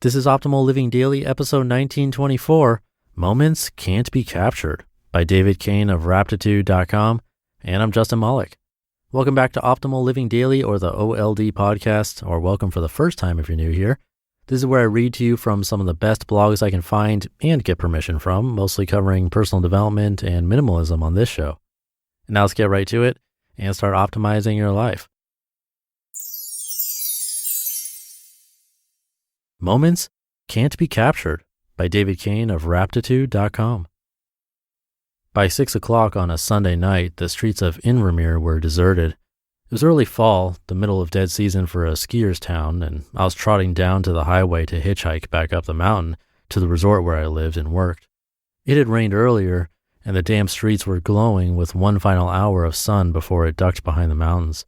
This is Optimal Living Daily, episode 1924, Moments Can't Be Captured, by Cain of Raptitude.com, and I'm Justin Malik. Welcome back to Optimal Living Daily, or the OLD podcast, or welcome for the first time if you're new here. This is where I read to you from some of the best blogs I can find and get permission from, mostly covering personal development and minimalism on this show. And now let's get right to it and start optimizing your life. Moments Can't Be Captured, by Cain of Raptitude.com. By 6 o'clock on a Sunday night, the streets of Invermere were deserted. It was early fall, the middle of dead season for a skier's town, and I was trotting down to the highway to hitchhike back up the mountain to the resort where I lived and worked. It had rained earlier, and the damp streets were glowing with one final hour of sun before it ducked behind the mountains.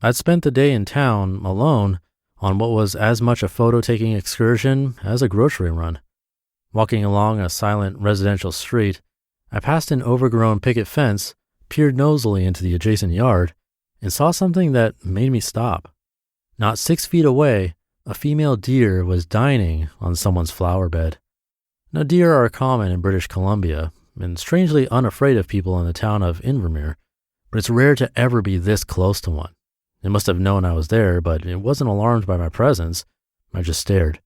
I'd spent the day in town, alone, on what was as much a photo-taking excursion as a grocery run. Walking along a silent residential street, I passed an overgrown picket fence, peered nosily into the adjacent yard, and saw something that made me stop. Not 6 feet away, a female deer was dining on someone's flower bed. Now, deer are common in British Columbia, and strangely unafraid of people in the town of Invermere, but it's rare to ever be this close to one. It must have known I was there, but it wasn't alarmed by my presence. I just stared.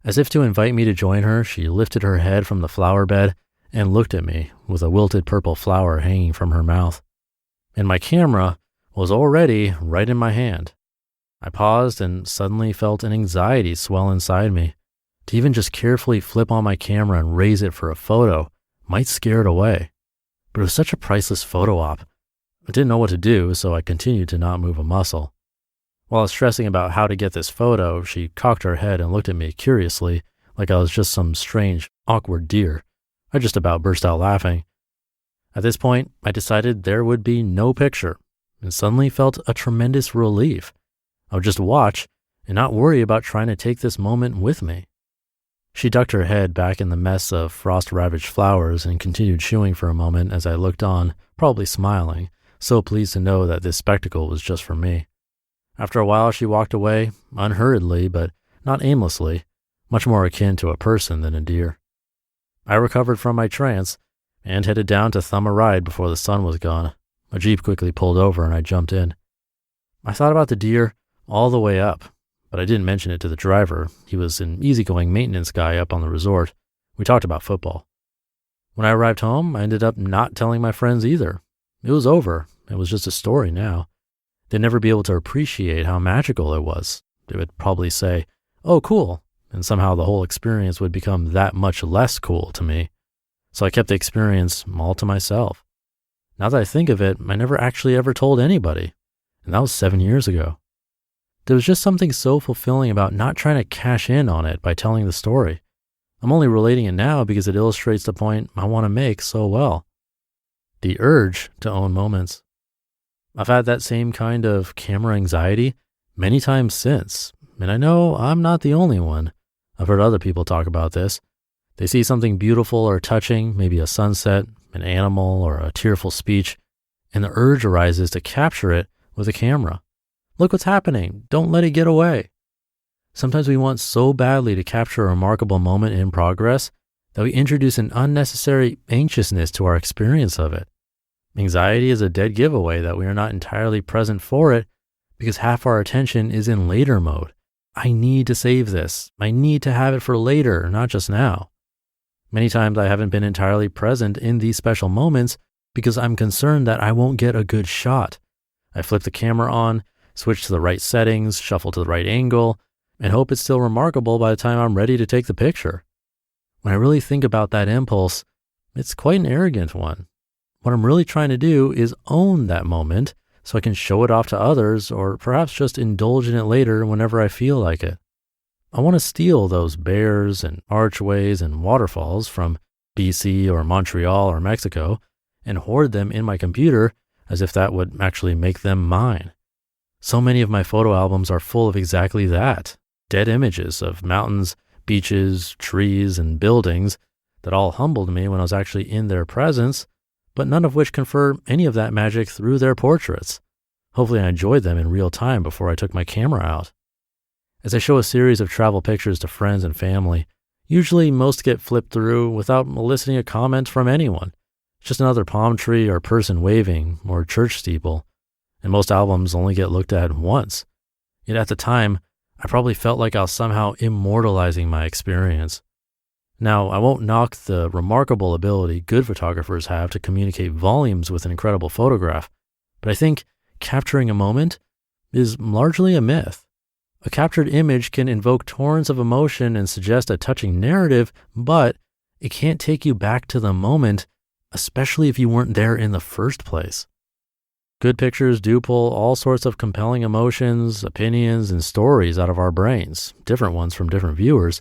As if to invite me to join her, she lifted her head from the flower bed and looked at me with a wilted purple flower hanging from her mouth. And my camera was already right in my hand. I paused and suddenly felt an anxiety swell inside me. To even just carefully flip on my camera and raise it for a photo might scare it away. But it was such a priceless photo op. I didn't know what to do, so I continued to not move a muscle. While I was stressing about how to get this photo, she cocked her head and looked at me curiously, like I was just some strange, awkward deer. I just about burst out laughing. At this point, I decided there would be no picture, and suddenly felt a tremendous relief. I would just watch and not worry about trying to take this moment with me. She ducked her head back in the mess of frost-ravaged flowers and continued chewing for a moment as I looked on, probably smiling, so pleased to know that this spectacle was just for me. After a while, she walked away, unhurriedly but not aimlessly, much more akin to a person than a deer. I recovered from my trance and headed down to thumb a ride before the sun was gone. A Jeep quickly pulled over and I jumped in. I thought about the deer all the way up, but I didn't mention it to the driver. He was an easygoing maintenance guy up on the resort. We talked about football. When I arrived home, I ended up not telling my friends either. It was over. It was just a story now. They'd never be able to appreciate how magical it was. They would probably say, "Oh, cool," and somehow the whole experience would become that much less cool to me. So I kept the experience all to myself. Now that I think of it, I never actually ever told anybody, and that was 7 years ago. There was just something so fulfilling about not trying to cash in on it by telling the story. I'm only relating it now because it illustrates the point I want to make so well. The urge to own moments. I've had that same kind of camera anxiety many times since, and I know I'm not the only one. I've heard other people talk about this. They see something beautiful or touching, maybe a sunset, an animal, or a tearful speech, and the urge arises to capture it with a camera. Look what's happening. Don't let it get away. Sometimes we want so badly to capture a remarkable moment in progress that we introduce an unnecessary anxiousness to our experience of it. Anxiety is a dead giveaway that we are not entirely present for it because half our attention is in later mode. I need to save this. I need to have it for later, not just now. Many times I haven't been entirely present in these special moments because I'm concerned that I won't get a good shot. I flip the camera on, switch to the right settings, shuffle to the right angle, and hope it's still remarkable by the time I'm ready to take the picture. When I really think about that impulse, it's quite an arrogant one. What I'm really trying to do is own that moment so I can show it off to others, or perhaps just indulge in it later whenever I feel like it. I want to steal those bears and archways and waterfalls from BC or Montreal or Mexico and hoard them in my computer as if that would actually make them mine. So many of my photo albums are full of exactly that, dead images of mountains, beaches, trees, and buildings that all humbled me when I was actually in their presence, but none of which confer any of that magic through their portraits. Hopefully I enjoyed them in real time before I took my camera out. As I show a series of travel pictures to friends and family, usually most get flipped through without eliciting a comment from anyone. It's just another palm tree or person waving or church steeple, and most albums only get looked at once. Yet at the time, I probably felt like I was somehow immortalizing my experience. Now, I won't knock the remarkable ability good photographers have to communicate volumes with an incredible photograph, but I think capturing a moment is largely a myth. A captured image can invoke torrents of emotion and suggest a touching narrative, but it can't take you back to the moment, especially if you weren't there in the first place. Good pictures do pull all sorts of compelling emotions, opinions, and stories out of our brains, different ones from different viewers,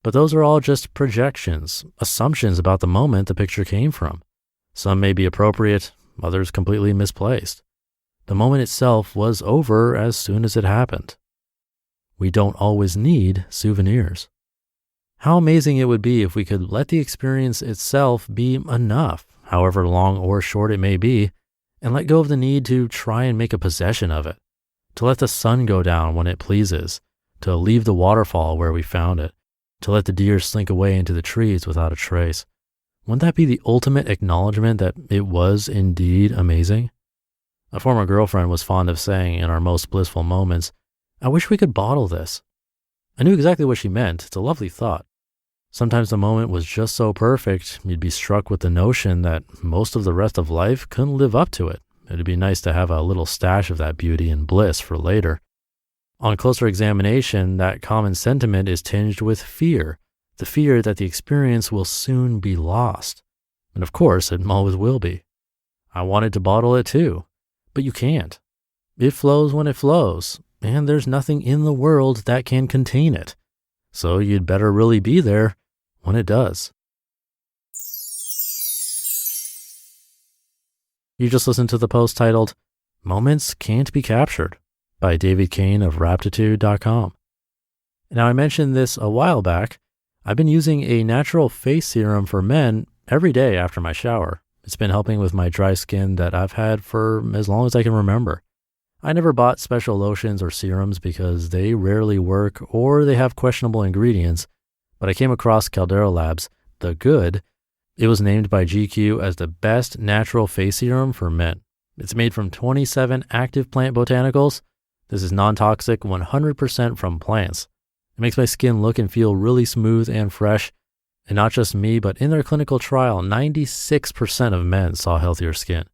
but those are all just projections, assumptions about the moment the picture came from. Some may be appropriate, others completely misplaced. The moment itself was over as soon as it happened. We don't always need souvenirs. How amazing it would be if we could let the experience itself be enough, however long or short it may be, and let go of the need to try and make a possession of it, to let the sun go down when it pleases, to leave the waterfall where we found it, to let the deer slink away into the trees without a trace. Wouldn't that be the ultimate acknowledgement that it was indeed amazing? A former girlfriend was fond of saying in our most blissful moments, "I wish we could bottle this." I knew exactly what she meant. It's a lovely thought. Sometimes the moment was just so perfect, you'd be struck with the notion that most of the rest of life couldn't live up to it. It'd be nice to have a little stash of that beauty and bliss for later. On closer examination, that common sentiment is tinged with fear, the fear that the experience will soon be lost. And of course, it always will be. I wanted to bottle it too, but you can't. It flows when it flows, and there's nothing in the world that can contain it. So you'd better really be there when it does. You just listened to the post titled, "Moments Can't Be Captured," by David Cain of Raptitude.com. Now, I mentioned this a while back. I've been using a natural face serum for men every day after my shower. It's been helping with my dry skin that I've had for as long as I can remember. I never bought special lotions or serums because they rarely work or they have questionable ingredients, but I came across Caldera Labs' The Good. It was named by GQ as the best natural face serum for men. It's made from 27 active plant botanicals. This is non-toxic, 100% from plants. It makes my skin look and feel really smooth and fresh. And not just me, but in their clinical trial, 96% of men saw healthier skin.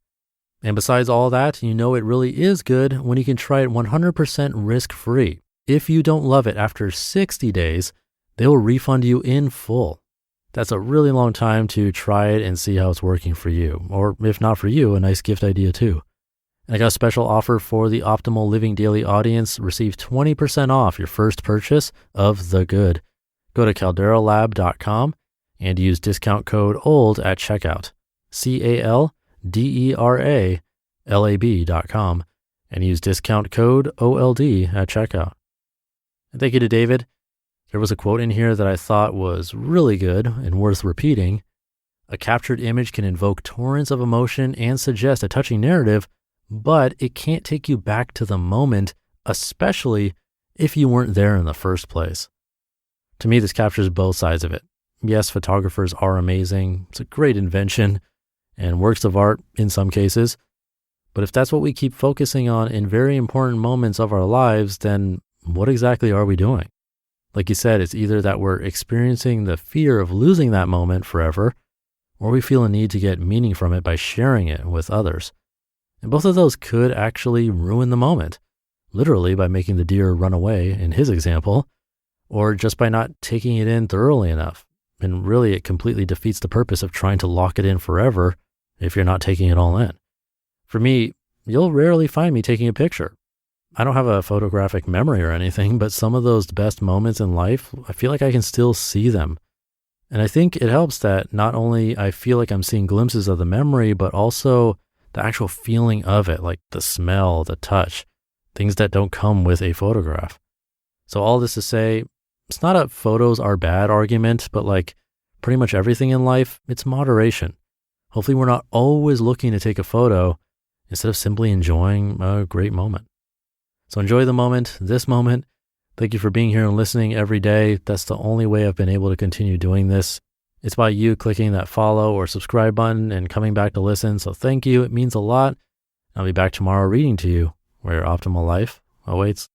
And besides all that, you know it really is good when you can try it 100% risk-free. If you don't love it after 60 days, they will refund you in full. That's a really long time to try it and see how it's working for you. Or if not for you, a nice gift idea too. And I got a special offer for the Optimal Living Daily audience. Receive 20% off your first purchase of The Good. Go to calderalab.com and use discount code OLD at checkout. CALDERALAB.com and use discount code OLD at checkout. And thank you to David. There was a quote in here that I thought was really good and worth repeating. A captured image can invoke torrents of emotion and suggest a touching narrative, but it can't take you back to the moment, especially if you weren't there in the first place. To me, this captures both sides of it. Yes, photographers are amazing. It's a great invention and works of art in some cases. But if that's what we keep focusing on in very important moments of our lives, then what exactly are we doing? Like you said, it's either that we're experiencing the fear of losing that moment forever, or we feel a need to get meaning from it by sharing it with others. And both of those could actually ruin the moment, literally by making the deer run away in his example, or just by not taking it in thoroughly enough. And really, it completely defeats the purpose of trying to lock it in forever if you're not taking it all in. For me, you'll rarely find me taking a picture. I don't have a photographic memory or anything, but some of those best moments in life, I feel like I can still see them. And I think it helps that not only I feel like I'm seeing glimpses of the memory, but also the actual feeling of it, like the smell, the touch, things that don't come with a photograph. So all this to say, it's not a photos are bad argument, but like pretty much everything in life, it's moderation. Hopefully we're not always looking to take a photo instead of simply enjoying a great moment. So enjoy the moment, this moment, Thank you for being here and listening every day. That's the only way I've been able to continue doing this. It's by you clicking that follow or subscribe button and coming back to listen. So thank you. It means a lot. I'll be back tomorrow reading to you where your optimal life awaits.